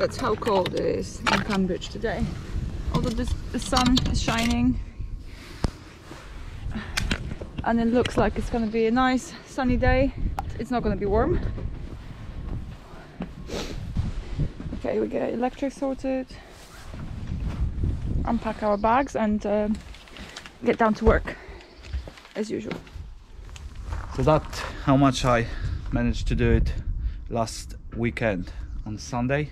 That's how cold it is in Cambridge today. Although the sun is shining and it looks like it's going to be a nice sunny day. It's not going to be warm. Okay, we get electric sorted, unpack our bags and get down to work as usual. So that's how much I managed to do it last weekend on Sunday.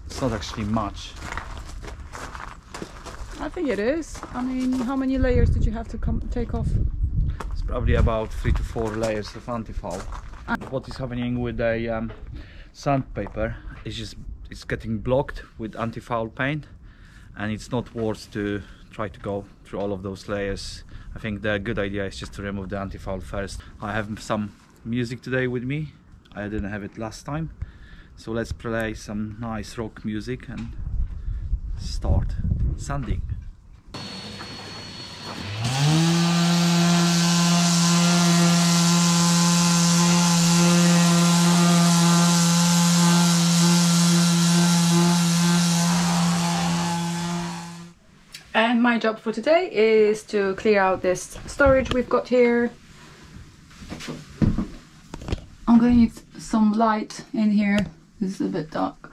It's not actually much. I think it is. I mean, how many layers did you have to take off? It's probably about 3 to 4 layers of anti-foul. What is happening with the sandpaper is just it's getting blocked with anti-foul paint, and it's not worth to try to go through all of those layers. I think the good idea is just to remove the anti-foul first. I have some music today with me. I didn't have it last time, so let's play some nice rock music and start sanding. And my job for today is to clear out this storage we've got here. I'm going to need some light in here. This is a bit dark.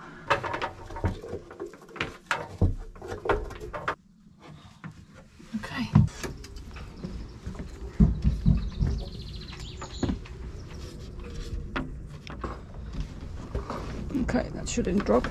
Okay. Okay, that shouldn't drop.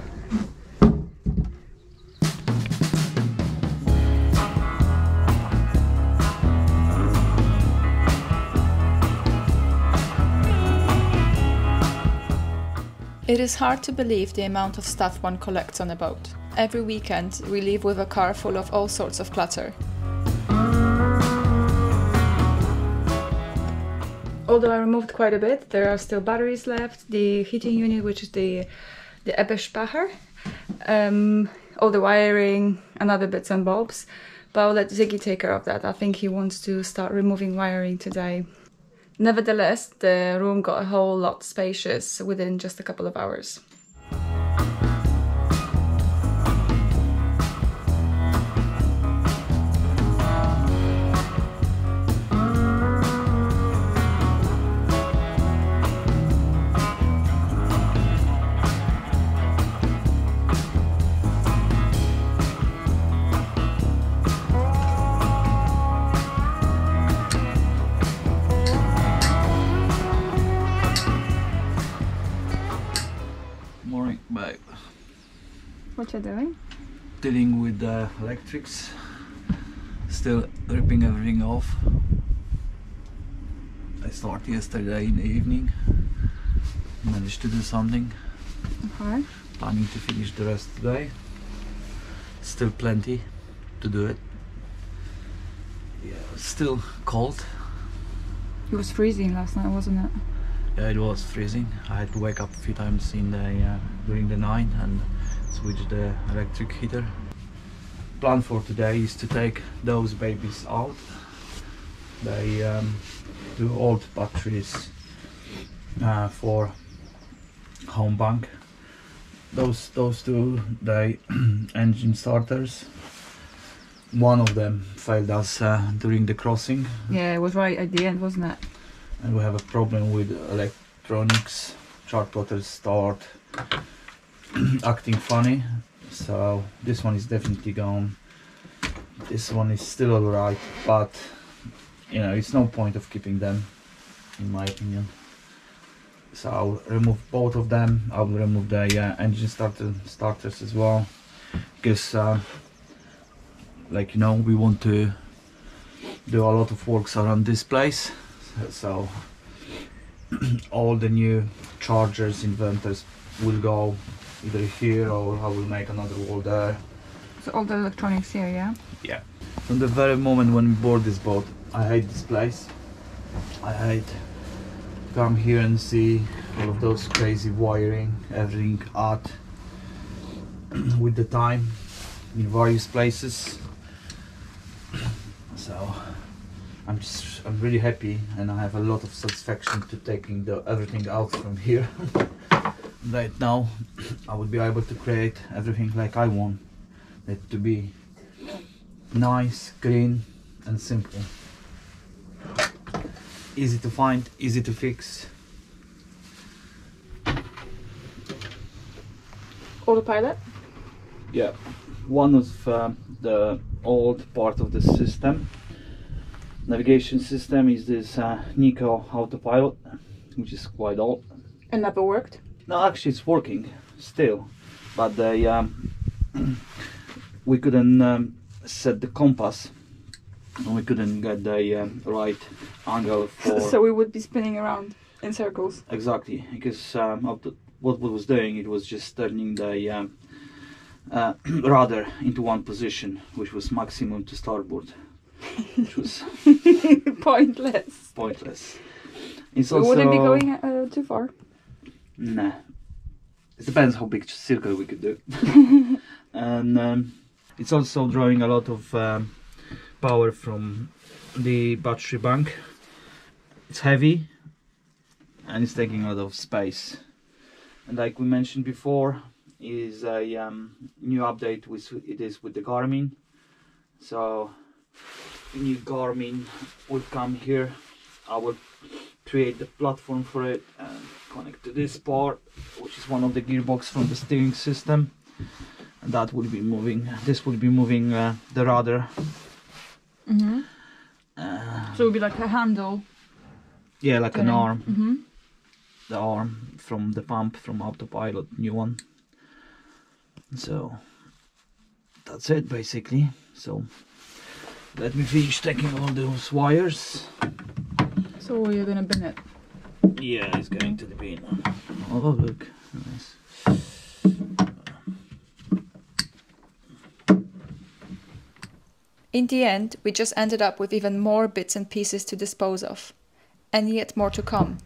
It is hard to believe the amount of stuff one collects on a boat. Every weekend we leave with a car full of all sorts of clutter. Although I removed quite a bit, there are still batteries left, the heating unit, which is the Eberspacher, all the wiring and other bits and bobs. But I'll let Ziggy take care of that. I think he wants to start removing wiring today. Nevertheless, the room got a whole lot spacious within just a couple of hours. Babe, What you doing? dealing with the electrics, still ripping everything off. I started yesterday in the evening, managed to do something. Okay. Planning to finish the rest today. Still plenty to do it. Yeah, still cold. It was freezing last night, wasn't it? Yeah, it was freezing. I had to wake up a few times in the during the night and switch the electric heater. Plan for today is to take those babies out. They do old batteries for home bank. Those two, they engine starters. One of them failed us during the crossing. Yeah, it was right at the end, wasn't it? And we have a problem with electronics. Chart plotters start acting funny, so this one is definitely gone. This one is still alright, but you know, it's no point of keeping them, in my opinion. So I'll remove both of them. I'll remove the engine starters as well, because like, you know, we want to do a lot of works around this place. So all the new chargers, inverters will go either here, or I will make another wall there. So all the electronics here, yeah? Yeah. From the very moment when we board this boat, I hate this place. I hate to come here and see all of those crazy wiring, everything out with the time in various places. So I'm really happy, and I have a lot of satisfaction to taking everything out from here. right now I would be able to create everything like I want it to be. Nice, clean and simple. Easy to find, easy to fix. Autopilot? Yeah, one of the old part of the system, navigation system, is this Nico autopilot, which is quite old. And never worked? No, actually it's working still, but they we couldn't set the compass, and we couldn't get the right angle for. So we would be spinning around in circles. Exactly, because what it was doing, it was just turning the rudder into one position, which was maximum to starboard, which was Pointless. pointless. It's We also, wouldn't be going too far. nah. It depends how big circle we could do. And it's also drawing a lot of power from the battery bank. It's heavy and it's taking a lot of space. And like we mentioned before, is a new update with the Garmin. So new Garmin will come here. I will create the platform for it and connect to this part, which is one of the gearbox from the steering system, and that will be moving. This will be moving the rudder. Mm-hmm. So it would be like a handle. Yeah, like an arm. Mm-hmm. The arm from the pump from autopilot, new one. So that's it basically. So let me finish taking all those wires. So you're gonna bin it? Yeah, it's going to the bin. Oh look, nice. In the end, we just ended up with even more bits and pieces to dispose of, and yet more to come.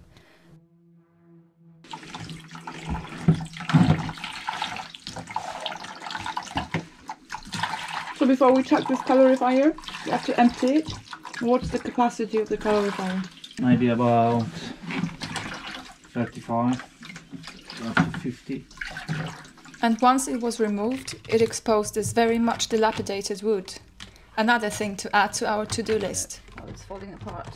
So before we chuck this calorifier, you have to empty it. What's the capacity of the calorifier? Maybe about 35 up to 50. And once it was removed, it exposed this very much dilapidated wood. Another thing to add to our to-do list. Oh, it's falling apart.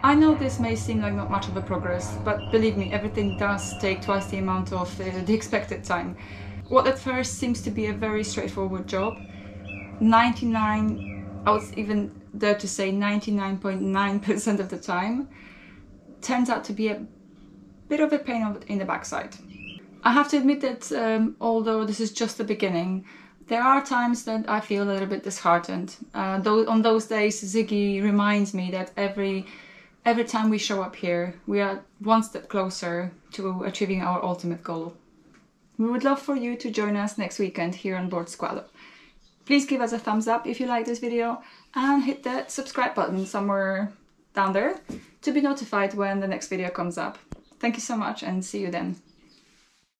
I know this may seem like not much of a progress, but believe me, everything does take twice the amount of the expected time. What at first seems to be a very straightforward job, 99, I would even dare to say 99.9% of the time, turns out to be a bit of a pain in the backside. I have to admit that although this is just the beginning, there are times that I feel a little bit disheartened. On those days, Ziggy reminds me that every time we show up here, we are one step closer to achieving our ultimate goal. We would love for you to join us next weekend here on board Squalo. Please give us a thumbs up if you like this video and hit the subscribe button somewhere down there to be notified when the next video comes up. Thank you so much and see you then.